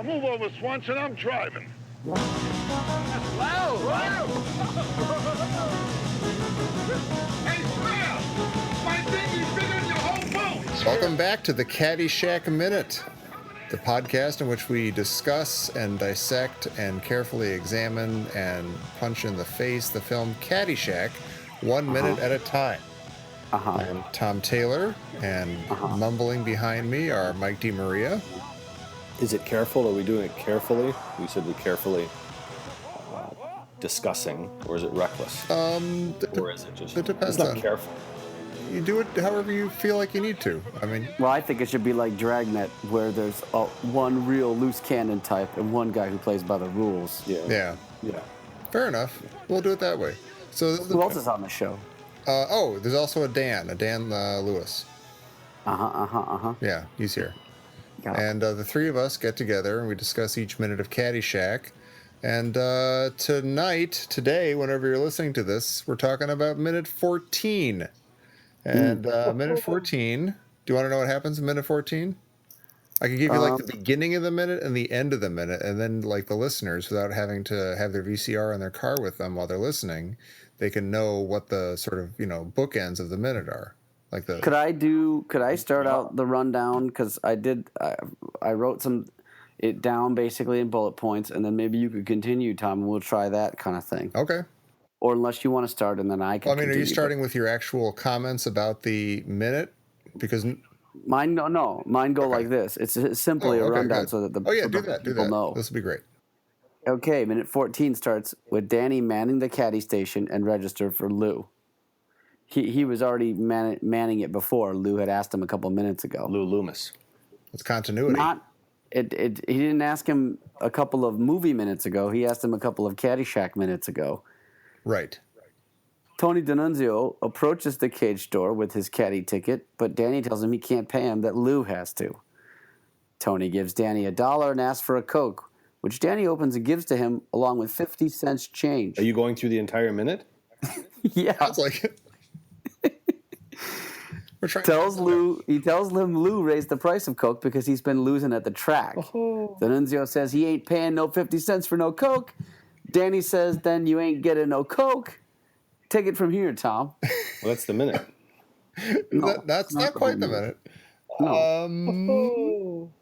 Move over, Swanson. I'm driving. Wow! Hey, Square! My dinghy's bigger than your whole boat! Welcome back to the Caddyshack Minute, the podcast in which we discuss and dissect and carefully examine and punch in the face the film Caddyshack 1 minute at a time. I'm Tom Taylor, and mumbling behind me are Mike DiMaria. Is it careful? Are we doing it carefully? We said we carefully discussing, or is it reckless? Or is it just? It depends. It's not on careful. You do it however you feel like you need to. I mean, Well, I think it should be like Dragnet, where there's one real loose cannon type and one guy who plays by the rules. yeah. Yeah. Fair enough. We'll do it that way. So Who else is on the show? there's also a Dan Lewis. Yeah, he's here. Got it. And the three of us get together and we discuss each minute of Caddyshack. And today, whenever you're listening to this, we're talking about minute 14. And minute 14, do you want to know what happens in minute 14? I could give you like the beginning of the minute and the end of the minute, and then like the listeners, without having to have their VCR in their car with them while they're listening, they can know what the sort of, bookends of the minute are. Like the Could I start out the rundown? Because I wrote it down basically in bullet points, and then maybe you could continue, Tom, and we'll try that kind of thing. Okay. Or unless you want to start, and then I can. Well, I mean, are you continue, starting with your actual comments about the minute? Because Mine go like this. It's simply a rundown good. so that the do that. people know. This will be great. Okay, minute 14 starts with Danny manning the caddy station and register for Lou. He was already manning it before. Lou had asked him a couple minutes ago. Lou Loomis. It's continuity. He didn't ask him a couple of movie minutes ago. He asked him a couple of Caddyshack minutes ago. Right. Tony D'Annunzio approaches the cage door with his caddy ticket, but Danny tells him he can't pay him, that Lou has to. Tony gives Danny $1 and asks for a Coke, which Danny opens and gives to him along with 50 cents change. Are you going through the entire minute? Yeah. Sounds like it. He tells him Lou raised the price of Coke because he's been losing at the track. D'Annunzio says he ain't paying no 50 cents for no Coke. Danny says, then you ain't getting no Coke. Take it from here, Tom. Well, that's the minute. No, that's not quite the minute. No.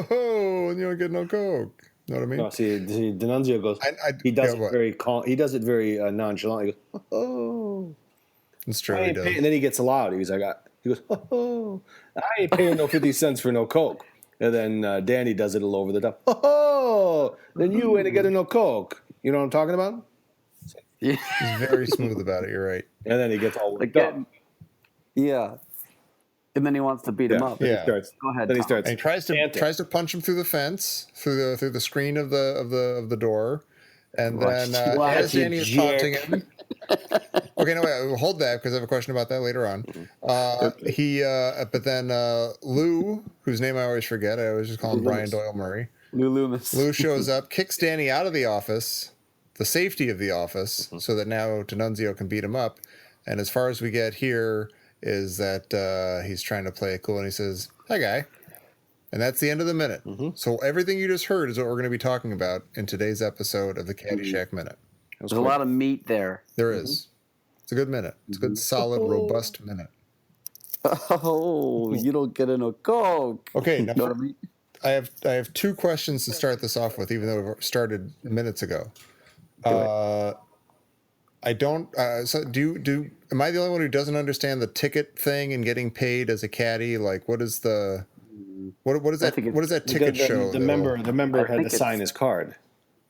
You don't get no Coke. Know what I mean? No, see, D'Annunzio goes. He does it very calm. He does it very nonchalant. He goes, oh. It's true. And then he gets loud. He goes, oh, I ain't paying no 50 cents for no Coke. And then Danny does it a little over the top. Oh, then you ain't getting no Coke. You know what I'm talking about? Yeah. He's very smooth about it. You're right. And then he gets all worked up. Yeah. And then he wants to beat him up. Yeah. Go ahead. Then he Tom. starts. And he tries to punch him through the fence, through the screen of the door, and then as Danny is taunting him. Okay, no, wait, hold that because I have a question about that later on. But then Lou, whose name I always forget, I always just call him Brian Doyle Murray. Lou Loomis. Lou shows up, kicks Danny out of the office, the safety of the office, so that now D'Annunzio can beat him up. And as far as we get here is that he's trying to play it cool, and he says, "Hi, guy." And that's the end of the minute. So everything you just heard is what we're going to be talking about in today's episode of the Caddyshack Minute. There's a lot of meat there. There is. It's a good minute. It's a good, solid, robust minute. Oh, you don't get in a Coke. Okay, now Know what I mean? I have two questions to start this off with, even though we started minutes ago. I don't. So am I the only one who doesn't understand the ticket thing and getting paid as a caddy? Like, what is the what is that? What does that ticket show? The member had to sign his card.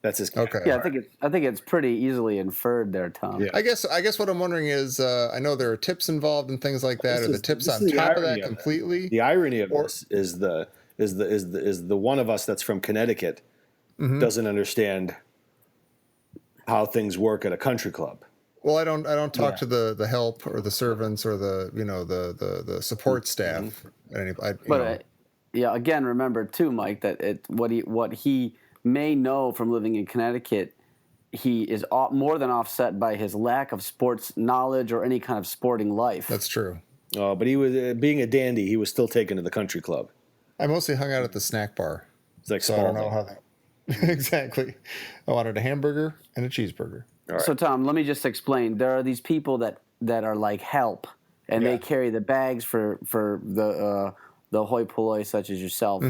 That's his card. Okay. Yeah, I think it's pretty easily inferred there, Tom. Yeah. I guess what I'm wondering is, I know there are tips involved and things like that. Are the tips on top of that completely? The irony of this is the one of us that's from Connecticut doesn't understand how things work at a country club. Well, I don't talk to the help or the servants or the support staff. Again, remember too, Mike, that what he may know from living in Connecticut, he is more than offset by his lack of sports knowledge or any kind of sporting life. That's true. But he was being a dandy. He was still taken to the country club. I mostly hung out at the snack bar. It's like So I don't know Spalding. how that. Exactly. I wanted a hamburger and a cheeseburger. All right. So Tom, let me just explain. There are these people that are like help, and Yeah. they carry the bags for the hoi polloi such as yourself.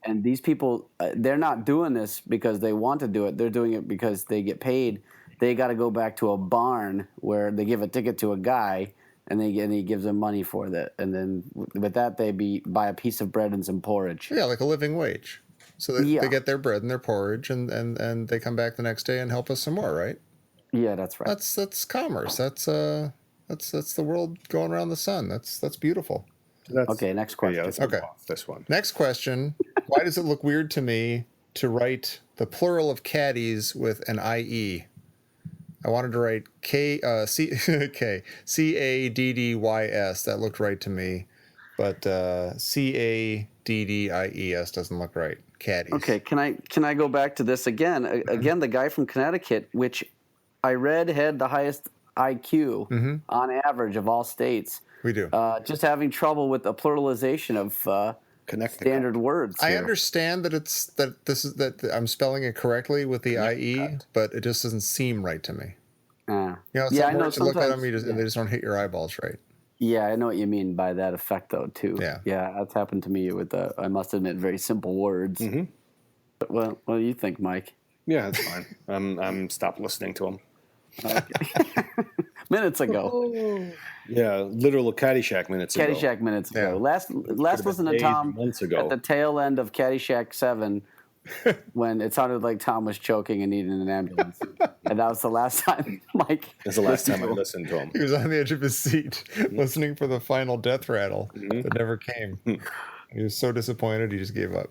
And these people, they're not doing this because they want to do it. They're doing it because they get paid. They got to go back to a barn where they give a ticket to a guy, and he gives them money for that. And then with that, they buy a piece of bread and some porridge. Yeah, like a living wage. So they, Yeah. they get their bread and their porridge, and they come back the next day and help us some more, right? Yeah, that's right. That's commerce. That's the world going around the sun. That's beautiful. Okay, next question. Yeah, let's Okay. move off this one. Next question. Why does it look weird to me to write the plural of caddies with an IE? I wanted to write CADDYS. That looked right to me. But CADDIES doesn't look right. Caddies. Okay, can I go back to this again? Again, the guy from Connecticut, which I read had the highest IQ on average of all states. We do. Just having trouble with the pluralization of Connecting. standard words. I here. understand that I'm spelling it correctly with the IE, but it just doesn't seem right to me. You know, Yeah, I know words you look at sometimes- them, and they just don't hit your eyeballs right. Yeah, I know what you mean by that effect, though, too. Yeah. That's happened to me with I must admit, very simple words. But, well, what do you think, Mike? Yeah, that's fine. I'm stopped listening to him. Minutes ago. Yeah, literal Caddyshack minutes ago. Caddyshack minutes ago. Yeah. Last listen to days, Tom months ago. at the tail end of Caddyshack 7 when it sounded like Tom was choking and needed an ambulance. And that was the last time Mike. That's the last time I listened to him. He was on the edge of his seat, listening for the final death rattle that never came. He was so disappointed, he just gave up,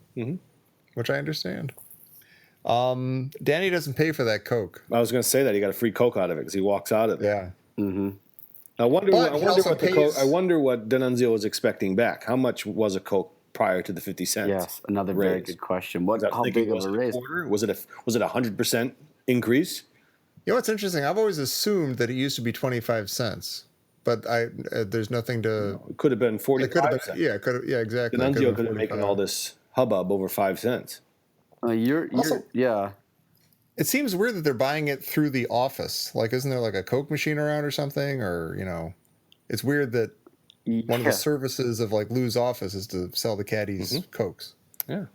which I understand. Danny doesn't pay for that Coke. I was going to say that he got a free Coke out of it because he walks out of it. Yeah. I wonder. But he also pays- I wonder what D'Annunzio was expecting back. How much was a Coke prior to the 50 cents? Yes, another very raise? good question. I was How thinking, big of was a it raise? quarter? Was it a 100% increase? You know what's interesting? I've always assumed that it used to be 25 cents, but there's nothing to. It could have been It could 45 have cents. been, yeah, yeah, exactly. It D'Annunzio have could have been 45. making all this hubbub over 5 cents. Also- yeah. It seems weird that they're buying it through the office. Like, isn't there like a Coke machine around or something? Or, you know, it's weird that one of the services of like Lou's office is to sell the caddies Cokes. Yeah.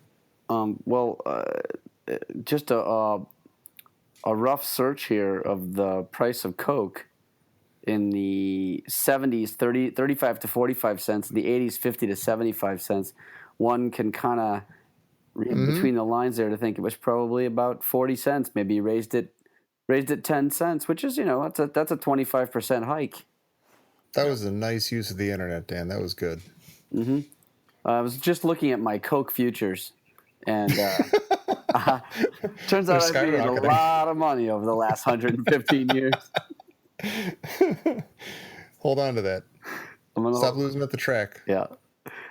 Just a rough search here of the price of Coke in the 70s, 35 to 45 cents, the 80s, 50 to 75 cents. One can kind of read between the lines there to think it was probably about 40 cents. Maybe he raised it 10 cents, which is, that's a 25% hike. That was a nice use of the internet, Dan. That was good. I was just looking at my Coke futures, and turns out I've made a skyrocketing. lot of money over the last 115 years. Hold on to that. I'm gonna Stop losing at the track. Yeah.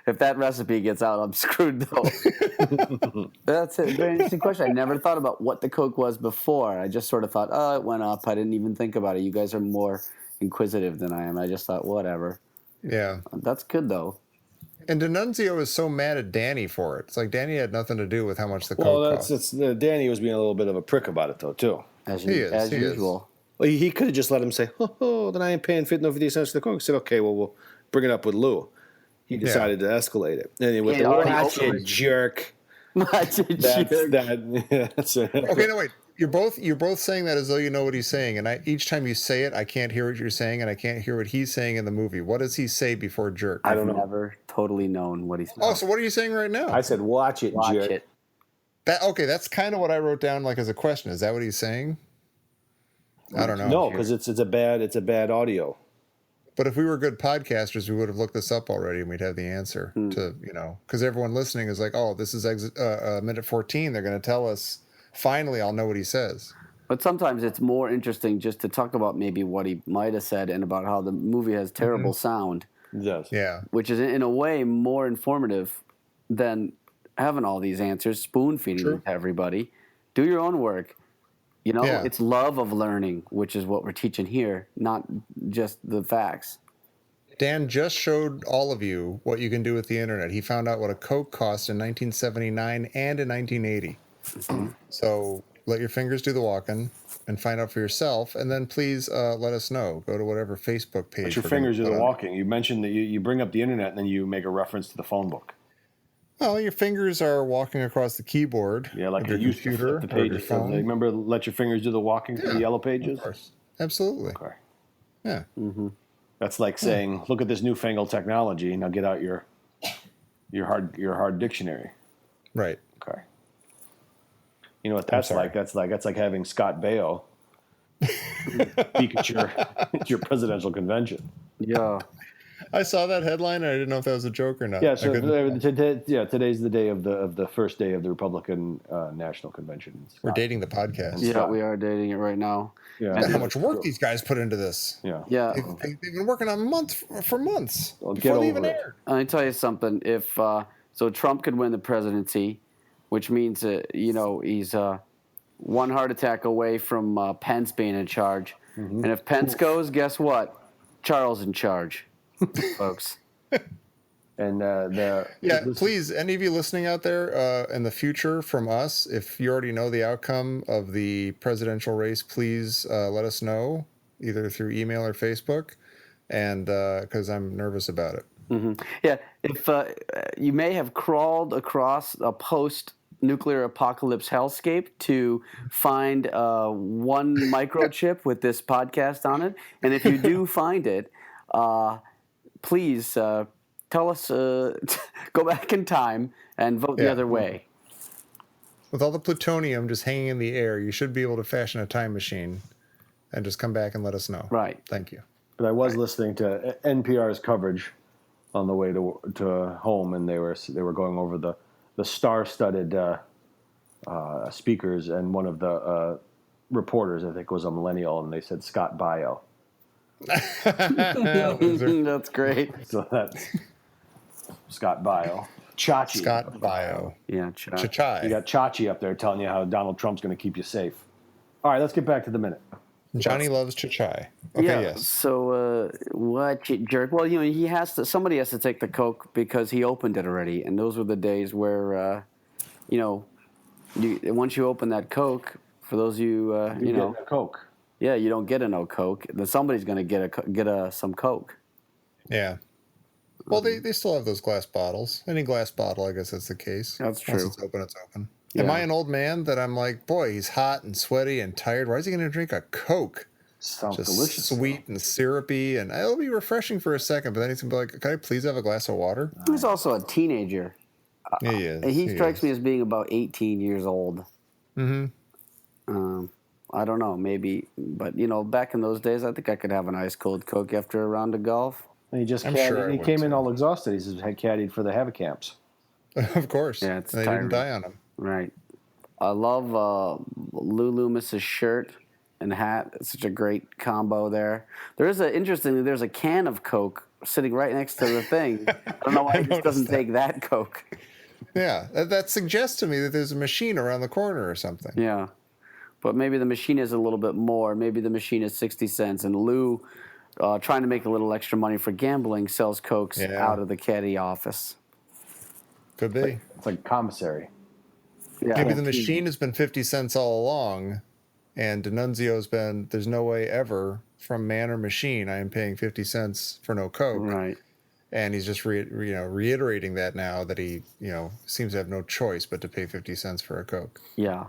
If that recipe gets out, I'm screwed, though. That's it. Very interesting question. I never thought about what the Coke was before. I just sort of thought, oh, it went up. I didn't even think about it. You guys are more inquisitive than I am. I just thought, whatever. Yeah. That's good, though. And D'Annunzio is so mad at Danny for it. It's like Danny had nothing to do with how much the Well, Coke that's cost. Danny was being a little bit of a prick about it, though, too. As He is. usual. Well, he could have just let him say, oh, then I ain't paying 50 cents for the Coke. He said, okay, well, we'll bring it up with Lou. He decided to escalate it. And he went, Yeah, watch it, jerk. That's it. Okay, no, wait. You're both saying that as though you know what he's saying, and each time you say it, I can't hear what you're saying, and I can't hear what he's saying in the movie. What does he say before jerk? I've never totally known what he's Oh, so what are you saying right now? I said, watch it, Watch jerk. it. That's kind of what I wrote down like as a question. Is that what he's saying? I don't know. No, because it's a bad audio. But if we were good podcasters, we would have looked this up already, and we'd have the answer to, because everyone listening is like, oh, this is minute 14. They're going to tell us. Finally, I'll know what he says. But sometimes it's more interesting just to talk about maybe what he might have said and about how the movie has terrible sound, Yes. Yeah. which is in a way more informative than having all these answers, spoon feeding them to everybody. Do your own work. Yeah. It's love of learning, which is what we're teaching here, not just the facts. Dan just showed all of you what you can do with the internet. He found out what a Coke cost in 1979 and in 1980. So let your fingers do the walking and find out for yourself, and then please let us know. Go to whatever Facebook page. But your we're gonna fingers do put the on. walking. You mentioned that you bring up the internet and then you make a reference to the phone book. Well, your fingers are walking across the keyboard. Yeah, like of you your used to computer flip the or your pages. Of phone. remember, let your fingers do the walking through the yellow pages? Of course, absolutely. Okay. Yeah. That's like saying, look at this newfangled technology. Now get out your hard dictionary. Right. Okay. You know what that's sorry. like? That's like having Scott Baio speak at your presidential convention. Yeah. I saw that headline, and I didn't know if that was a joke or not. Yeah. I So couldn't- today's the day of the first day of the Republican National Convention. we're dating the podcast. Yeah, Scott. we are dating it right now. Yeah. Look at how much work these guys put into this. Yeah. Yeah. They've been working on for months Well, get before they even over it. aired. Let me tell you something. If so, Trump could win the presidency, which means he's one heart attack away from Pence being in charge. And if Pence goes, guess what? Charles in charge, folks. And Please, any of you listening out there in the future from us, if you already know the outcome of the presidential race, please let us know either through email or Facebook, and because I'm nervous about it. Yeah, if you may have crawled across a post-nuclear apocalypse hellscape to find one microchip with this podcast on it, and if you do find it, please tell us, go back in time and vote the other way. With all the plutonium just hanging in the air, you should be able to fashion a time machine and just come back and let us know. Right. Thank you. But I was listening to NPR's coverage on the way to home, and they were going over the star-studded speakers, and one of the reporters, I think, was a millennial, and they said Scott Baio. That's great. So that's Scott Baio. Chachi. Scott Baio. Yeah, Chachai. You got Chachi up there telling you how Donald Trump's going to keep you safe. All right, let's get back to the minute. Johnny loves Chachai. Okay, yeah. yes. So what you jerk? Well, somebody has to take the Coke because he opened it already, and those were the days where, once you open that Coke, for those of you, You get a Coke. yeah, you don't get a no Coke. Then somebody's going to get some Coke. Yeah. Well, they still have those glass bottles. Any glass bottle, I guess that's the case. That's Once true. it's open, it's open. Yeah. Am I an old man that I'm like, boy, he's hot and sweaty and tired. Why is he going to drink a Coke? Sounds Just delicious. sweet and syrupy, and it'll be refreshing for a second, but then he's going to be like, can I please have a glass of water? He's also a teenager. He is. He strikes me as being about 18 years old. I don't know, maybe, but back in those days, I think I could have an ice cold Coke after a round of golf. And he just I'm sure I he would, came in too. all exhausted. He says had caddied for the Havocamps. Of course. Yeah, it's and they tiring. didn't die on him. Right. I love Lou Loomis's shirt and hat. It's such a great combo there. There's a can of Coke sitting right next to the thing. I don't know why he just doesn't take that Coke. Yeah, that suggests to me that there's a machine around the corner or something. Yeah. But maybe the machine is a little bit more. Maybe the machine is 60 cents, and Lou, trying to make a little extra money for gambling, sells Cokes out of the caddy office. Could be. It's like commissary. Yeah. Maybe the machine has been 50 cents all along, and D'Annunzio's been, there's no way ever from man or machine I am paying 50 cents for no Coke. Right. And he's just reiterating that now that he seems to have no choice but to pay 50 cents for a Coke. Yeah.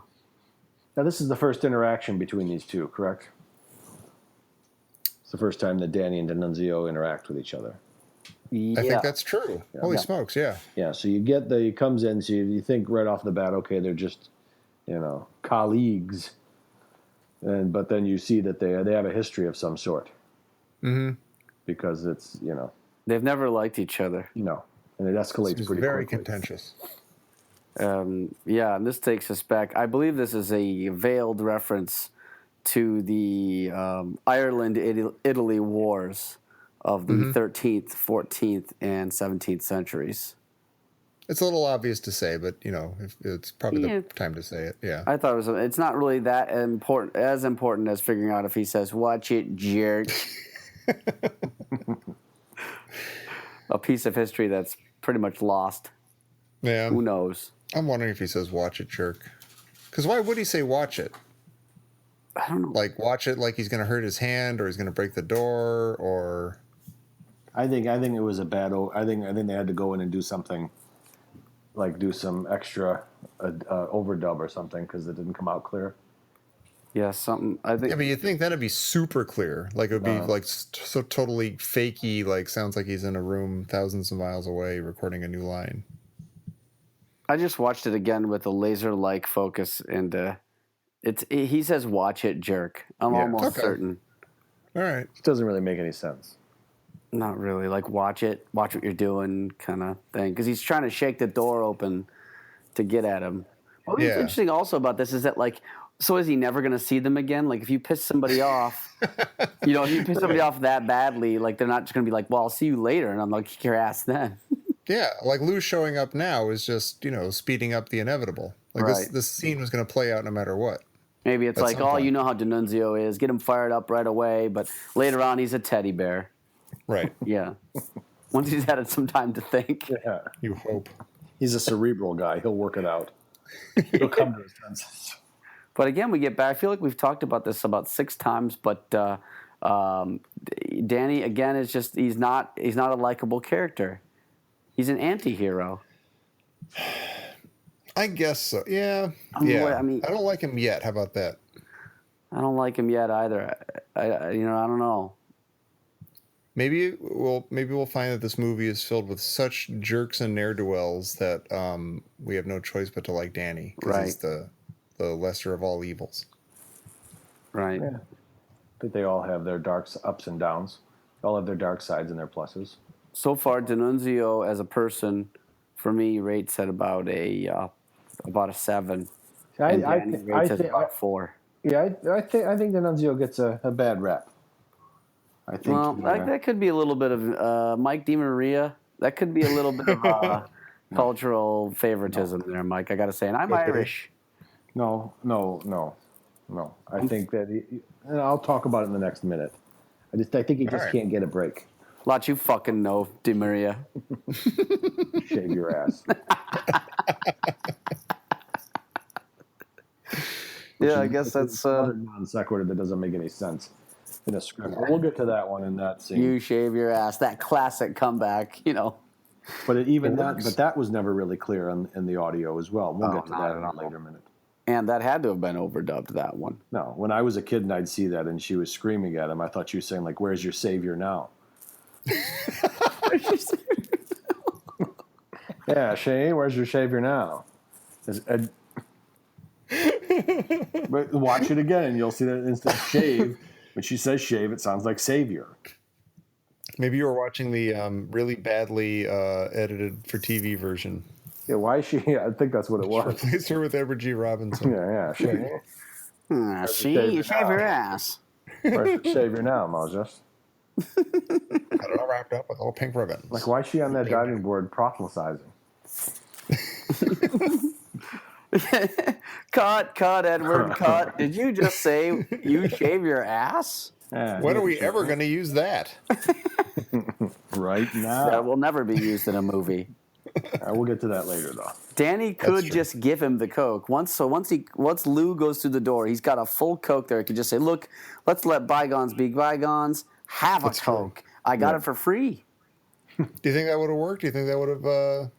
Now, this is the first interaction between these two, correct? It's the first time that Danny and D'Annunzio interact with each other. Yeah. I think that's true. Holy smokes, yeah. Yeah, so you get he comes in, so you think right off the bat, okay, they're just, colleagues. But then you see that they have a history of some sort. Mm-hmm. Because it's, They've never liked each other. no. And it escalates It's pretty very quickly. contentious. Yeah, and this takes us back. I believe this is a veiled reference to the Ireland-Italy wars of the 13th, 14th, and 17th centuries. It's a little obvious to say, but it's probably Yeah. the time to say it. Yeah. I thought it's not really that important as figuring out if he says, "Watch it, jerk." a piece of history that's pretty much lost. Yeah. Who knows? I'm wondering if he says "watch it, jerk." Because why would he say "watch it"? I don't know. Like watch it like he's going to hurt his hand or he's going to break the door or. I think it was a bad. I think they had to go in and do something, like do some extra overdub or something because it didn't come out clear. Yeah, something. I think. Yeah, but you think that'd be super clear? Like it would be like so totally fakey. Like sounds like he's in a room thousands of miles away recording a new line. I just watched it again with a laser-like focus, and he says "watch it, jerk." I'm almost certain. All right. It doesn't really make any sense. Not really. Like watch what you're doing, kind of thing. Because he's trying to shake the door open to get at him. What's interesting also about this is that like. So is he never going to see them again? Like, if you piss somebody off, if you piss somebody off that badly, like, they're not just going to be like, well, I'll see you later, and I'm like, kick your ass then. Yeah, like Lou showing up now is just, speeding up the inevitable. Like, this scene was going to play out no matter what. Maybe it's like, you know how D'Annunzio is. Get him fired up right away, but later on, he's a teddy bear. Right. Yeah. Once he's had some time to think. Yeah. You hope. He's a cerebral guy. He'll work it out. He'll come to his senses. But again, we get back. I feel like we've talked about this about 6 times, but Danny again is just—he's not a likable character. He's an anti-hero. I guess so. Yeah. I mean, I don't like him yet. How about that? I don't like him yet either. I don't know. Maybe we'll find that this movie is filled with such jerks and ne'er-do-wells that we have no choice but to like Danny because he's the lesser of all evils. Right. Yeah. I think they all have their dark ups and downs. They all have their dark sides and their pluses. So far, D'Annunzio as a person, for me, rates at about a 7. I rates at about 4. Yeah, I think D'Annunzio gets a bad rap. I think. That could be a little bit of Mike DiMaria. That could be a little bit of cultural favoritism there, Mike. I got to say, and I'm Irish. No. I think that and I'll talk about it in the next minute. I think he just can't get a break. Lot you fucking know, DiMaria. Shave your ass. Yeah, I guess that's another non sequitur that doesn't make any sense in a script. But we'll get to that one in that scene. You shave your ass. That classic comeback, But that was never really clear in the audio as well. We'll get to that in a later minute. And that had to have been overdubbed, that one. No, when I was a kid and I'd see that and she was screaming at him, I thought she was saying, like, where's your savior now? Yeah, Shane, where's your savior now? But watch it again and you'll see that instead of shave, when she says shave, it sounds like savior. Maybe you were watching the really badly edited for TV version. Yeah, why is she? I think that's what it was. Replaced her with Edward G. Robinson. Yeah, Shane. You shave your ass. Where's your savior now, Moses? Got it all wrapped up with little pink ribbons. Like, why is she on that diving board proselytizing? Cut, Edward, cut. Did you just say you shave your ass? Yeah, when are we ever going to use that? Right now. That will never be used in a movie. We'll get to that later, though. Danny could just give him the Coke. Once Lou goes through the door, he's got a full Coke there. He could just say, look, let's let bygones be bygones. Have a Coke. I got it for free. Do you think that would have worked? Do you think that would have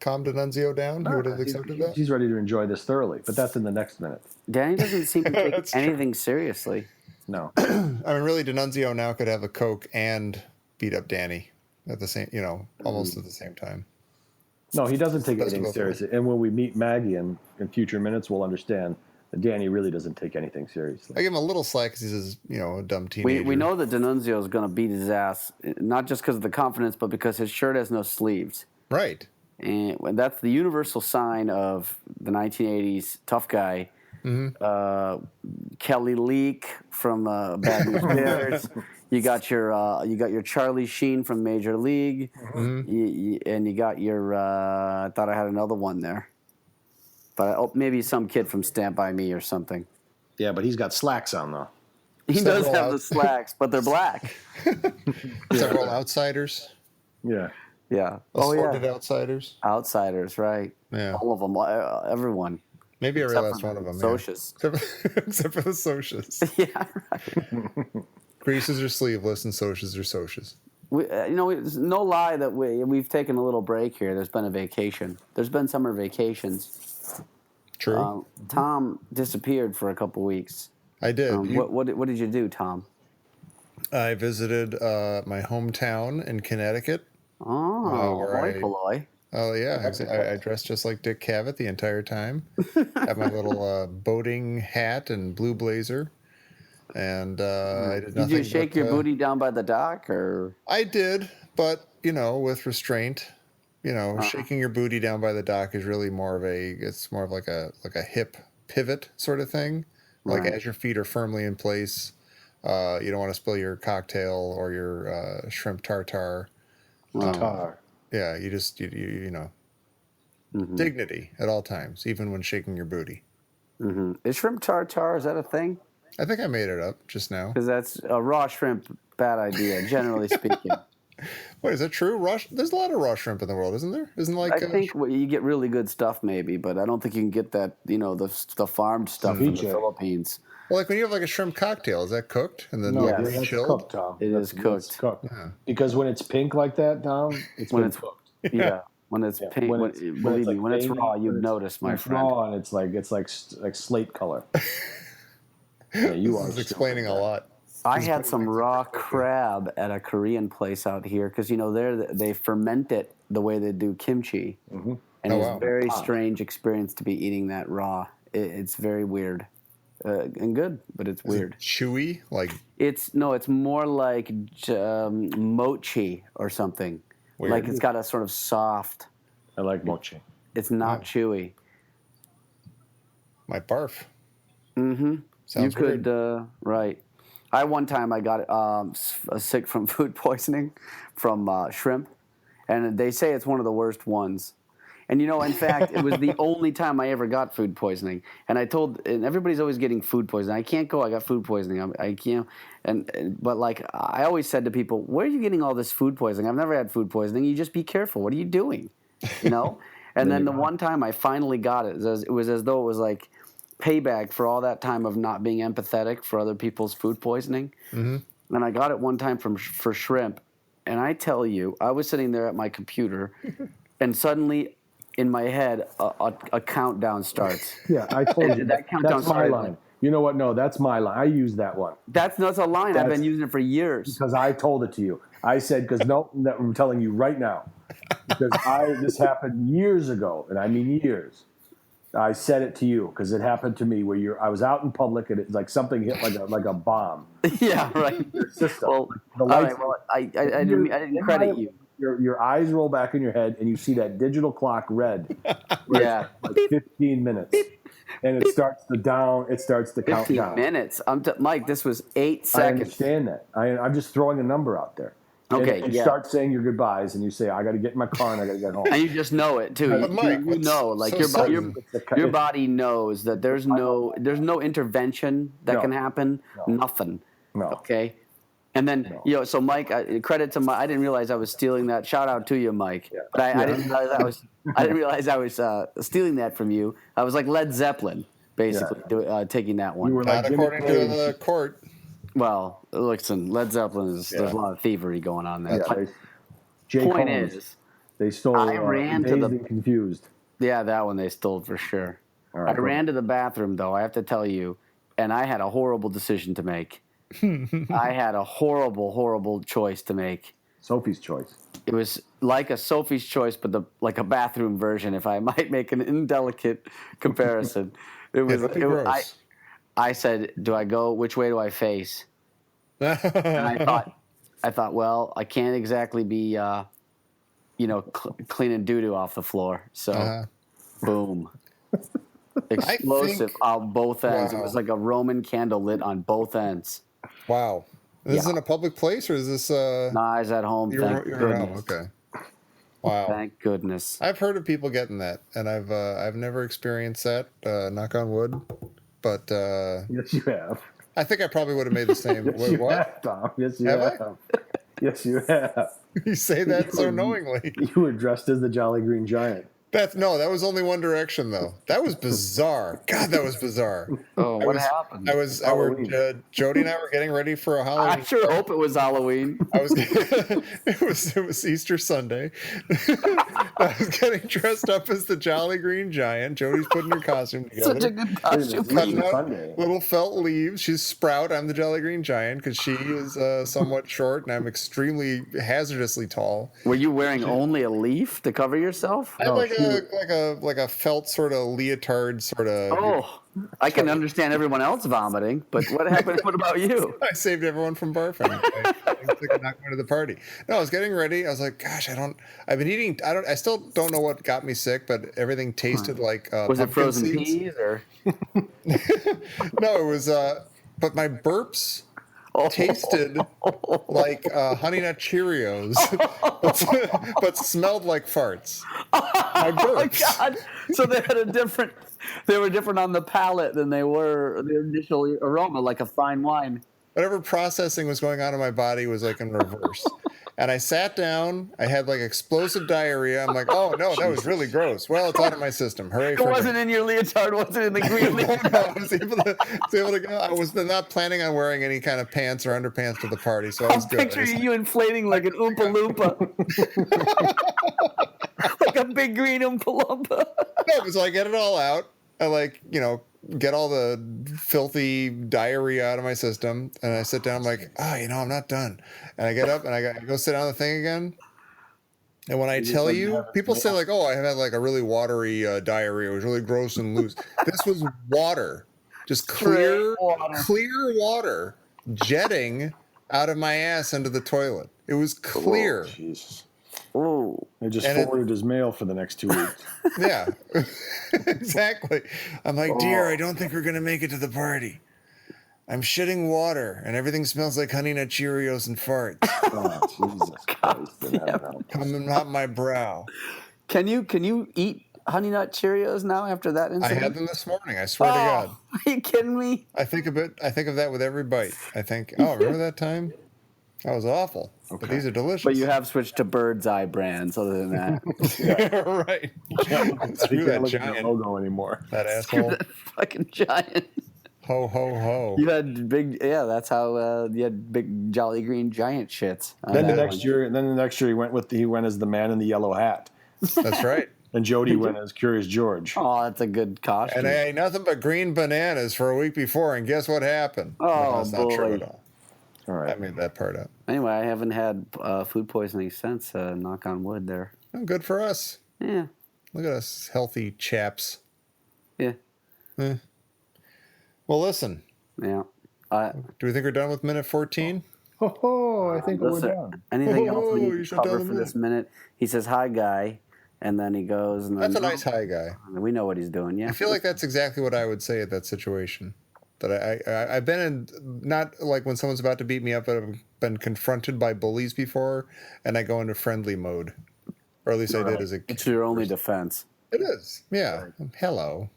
calmed D'Annunzio down? He would have accepted that? He's ready to enjoy this thoroughly, but that's in the next minute. Danny doesn't seem to take anything seriously. No. I mean, really, D'Annunzio now could have a Coke and beat up Danny at the same, almost at the same time. No, he doesn't take anything seriously. And when we meet Maggie in future minutes, we'll understand that Danny really doesn't take anything seriously. I give him a little slack because he's a dumb teenager. We know that D'Annunzio is going to beat his ass, not just because of the confidence, but because his shirt has no sleeves. Right. And that's the universal sign of the 1980s tough guy. Mm-hmm. Kelly Leak from Bad News Bears. You got your Charlie Sheen from Major League, and you got your. I thought I had another one there, but maybe some kid from Stand By Me or something. Yeah, but he's got slacks on though. He does have the slacks, but they're black. Several outsiders. Yeah. Yeah. Assorted outsiders. Outsiders, right? Yeah. All of them, everyone. Maybe every Except last for one the of them. socias. Yeah. Except for the socias. Yeah, right. Creases are sleeveless and socias are socias. It's no lie that we've taken a little break here. There's been a vacation. There's been summer vacations. True. Tom disappeared for a couple weeks. I did. What did you do, Tom? I visited my hometown in Connecticut. Oh, where boy. Oh yeah, I dressed just like Dick Cavett the entire time. Had my little boating hat and blue blazer, and I did nothing. Did you shake your booty down by the dock, or? I did, but with restraint. Shaking your booty down by the dock is really more of like a hip pivot sort of thing. Like Right. as your feet are firmly in place, you don't want to spill your cocktail or your shrimp tartare. Tar. Yeah, you just dignity at all times, even when shaking your booty. Is shrimp tartare, is that a thing? I think I made it up just now. Because that's a raw shrimp, bad idea, generally speaking. Wait, is that true? There's a lot of raw shrimp in the world, isn't there? Isn't like I think you get really good stuff maybe, but I don't think you can get that, the farmed stuff from the Ceviche. Philippines. well, like when you have like a shrimp cocktail, is that cooked and then No, Yeah. that's chilled? cooked, Tom. It is That's cooked. Because when it's pink like that, Tom, it's When been it's- cooked. Yeah. When it's pink, When believe me, like when it's veiny, raw, when you'd it's- notice, my when it's friend. raw and it's like slate color. Yeah, you are This is explaining a lot. I had some raw crab at a Korean place out here because they ferment it the way they do kimchi, and Oh, it's wow. a very strange experience to be eating that raw. It's very weird and good, but it's weird. Chewy, like It's more like mochi or something. Weird. Like it's got a sort of soft. I like mochi. It's not chewy. my barf. Mm-hmm. Sounds you could right. One time I got sick from food poisoning from shrimp, and they say it's one of the worst ones. And in fact, it was the only time I ever got food poisoning. And and everybody's always getting food poisoning. I can't go. I got food poisoning. I can't. But like I always said to people, where are you getting all this food poisoning? I've never had food poisoning. You just be careful. What are you doing? And then the one time I finally got it, it was as though it was like payback for all that time of not being empathetic for other people's food poisoning. Mm-hmm. And I got it one time for shrimp. And I tell you, I was sitting there at my computer, and suddenly in my head, a countdown starts. Yeah, I told you. That countdown That's my started. line. You know what? No, that's my line. I use that one That's a line. I've been using it for years. because I told it to you. I said, no, I'm telling you right now. Because this happened years ago, and I mean years. I said it to you because it happened to me where I was out in public and it's like something hit like a bomb. Yeah, right. System. Well, The all lights- right. Well, I didn't credit you. Your eyes roll back in your head and you see that digital clock red. Yeah. Like 15 minutes. And it starts to count 15 down. minutes. Mike, this was 8 I seconds. understand that. I'm just throwing a number out there. Okay, and yeah. start saying your goodbyes, and you say, "I got to get in my car and I got to get home." And you just know it too. But Mike, you what's know, like so sudden? your body knows that there's no intervention that No. can happen. No. Nothing. No. Okay. And then so Mike, credit to Mike. I didn't realize I was stealing that. Shout out to you, Mike. Yeah. But I didn't realize I didn't realize I was stealing that from you. I was like Led Zeppelin, basically, taking that one. You were like Not Jimmy according to Page. the court. Well, listen, Led Zeppelin there's a lot of thievery going on there. Yeah, Jay Point Combs, is, they stole. I ran to Dazed the- and Confused. yeah, that one they stole for sure. All right, I ran to the bathroom, though, I have to tell you, and I had a horrible decision to make. I had a horrible, horrible choice to make. Sophie's Choice. It was like a Sophie's Choice, but like a bathroom version, if I might make an indelicate comparison. It was. That'd be it was gross. I said, "Do I go? Which way do I face?" And I thought, well, I can't exactly be, cleaning doo-doo off the floor. So, boom. Explosive on both ends. It was Wow. like a Roman candle lit on both ends. Wow. Is this in a public place or is this Nah, I was at home. you're Thank at goodness. home? Okay. Wow. Thank goodness. I've heard of people getting that, and I've never experienced that. Knock on wood, but Yes, you have. I think I probably would have made the same. Yes, Wait, you what? have, Tom. Yes, you Have I? have. Yes, you have. You say that so knowingly. You were dressed as the Jolly Green Giant. That was only One Direction though. That was bizarre. God, that was bizarre. Oh, what happened? Jody and I were getting ready for a Halloween. I sure hope it was Halloween. It was Easter Sunday. I was getting dressed up as the Jolly Green Giant. Jody's putting her costume together. Such a good costume. Cutting out little felt leaves. She's Sprout. I'm the Jolly Green Giant because she is somewhat short and I'm extremely hazardously tall. Were you wearing only a leaf to cover yourself? I had like a felt sort of leotard sort of. Oh, I can understand everyone else vomiting, but what happened? What about you? I saved everyone from barfing. I was like, I'm not going to the party. No, I was getting ready. I was like, gosh, I've been eating. I still don't know what got me sick, but everything tasted like. Was it frozen seeds. peas or? No, it was. But my burps tasted like Honey Nut Cheerios, but smelled like farts. My burps. Oh God! So they had a different. They were different on the palate than they were the initial aroma, like a fine wine. Whatever processing was going on in my body was like in reverse. And I sat down. I had like explosive diarrhea. I'm like, oh no, that was really gross. Well, it's out of my system. Hooray It for wasn't me. in your leotard. Wasn't in the green leotard. I was able to go. I was not planning on wearing any kind of pants or underpants to the party, so I was I'm good. picturing you inflating like an Oompa Loompa. Like a big green Oompa Loompa. No, so I get it all out. I get all the filthy diarrhea out of my system, and I sit down. I'm like, I'm not done. And I get up and I go sit down on the thing again. And when I tell you, people say like, oh, I had like a really watery diarrhea. It was really gross and loose. This was water, just clear water jetting out of my ass into the toilet. It was clear. Oh, Jesus. Oh, I just forwarded his mail for the next 2 weeks. Yeah, exactly. I'm like, dear, I don't think we're going to make it to the party. I'm shitting water, and everything smells like Honey Nut Cheerios and farts. Oh, Jesus Christ. Coming out my brow. Can you eat Honey Nut Cheerios now after that I incident? had them this morning. I swear to God. Are you kidding me? I think of that with every bite. I think, remember that time? That was awful. Okay. But these are delicious. But you have switched to Bird's Eye brands other than that. Right. Screw that giant logo anymore. That asshole. That fucking giant. Ho, ho, ho. You had that's how you had big Jolly Green Giant shits. Then the next year he went as the man in the yellow hat. That's right. And Jody went as Curious George. Oh, that's a good costume. And I ate nothing but green bananas for a week before, and guess what happened? Oh, that's not true at all. All right. I made that part up. Anyway, I haven't had food poisoning since. Knock on wood there. Oh, good for us. Yeah. Look at us healthy chaps. Yeah. Well, listen. Yeah. Do we think we're done with minute 14? I think we're done. Anything else we you need to should cover tell for them this minute? He says, hi, guy. And then he goes. And then, That's a nice high guy. We know what he's doing, yeah. I feel like that's exactly what I would say at that situation. That I've been in, not like when someone's about to beat me up, but I've been confronted by bullies before, and I go into friendly mode. Or at least I did as a kid. It's your only defense. It is. Yeah. Hello.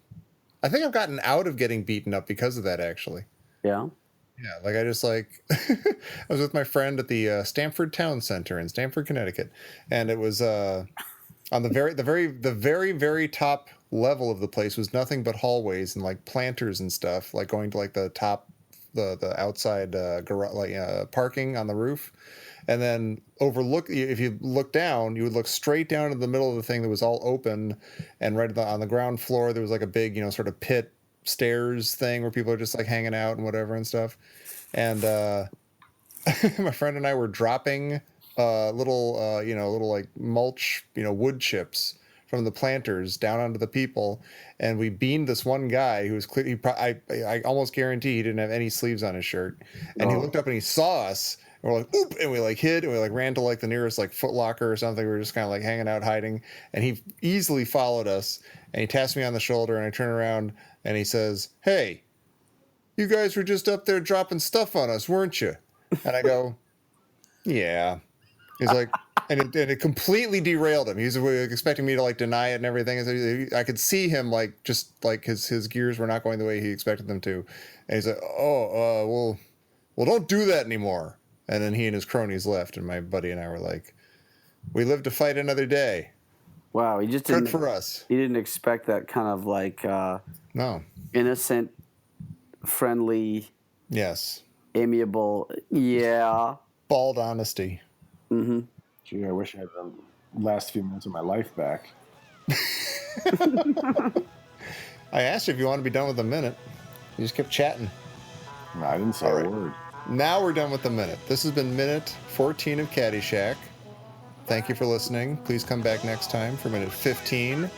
I think I've gotten out of getting beaten up because of that, actually. Yeah? Yeah, like I just I was with my friend at the Stamford Town Center in Stamford, Connecticut, and it was on the very top level of the place was nothing but hallways and like planters and stuff, like going to like the top, the outside parking on the roof, and then if you look down, you would look straight down to the middle of the thing that was all open, and right on the ground floor there was like a big sort of pit stairs thing where people are just like hanging out and whatever and stuff. And my friend and I were dropping little like mulch, wood chips from the planters down onto the people, and we beamed this one guy who was clear. I almost guarantee he didn't have any sleeves on his shirt, and he looked up and he saw us. And we're like, oop, and we like hid, and we like ran to like the nearest like Foot Locker or something. We were just kind of like hanging out, hiding, and he easily followed us. And he taps me on the shoulder, and I turn around, and he says, "Hey, you guys were just up there dropping stuff on us, weren't you?" And I go, "Yeah." He's like, and it completely derailed him. He was expecting me to like deny it and everything. And I could see him like just like his gears were not going the way he expected them to. And he's like, "Oh, well, don't do that anymore." And then he and his cronies left, and my buddy and I were like, we live to fight another day. Wow, he just Good didn't. for us. He didn't expect that kind of like No. innocent, friendly, Yes. amiable. Yeah. Bald honesty. Gee, I wish I had the last few minutes of my life back. I asked you if you want to be done with a minute. You just kept chatting. No, I didn't say All right. a word. Now we're done with the minute. This has been minute 14 of Caddyshack. Thank you for listening. Please come back next time for minute 15.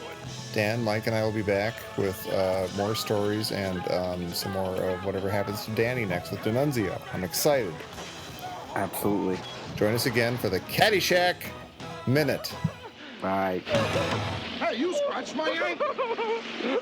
Dan, Mike, and I will be back with more stories and some more of whatever happens to Danny next with D'Annunzio. I'm excited. Absolutely. Join us again for the Caddyshack Minute. Bye. Hey, you scratched my ankle.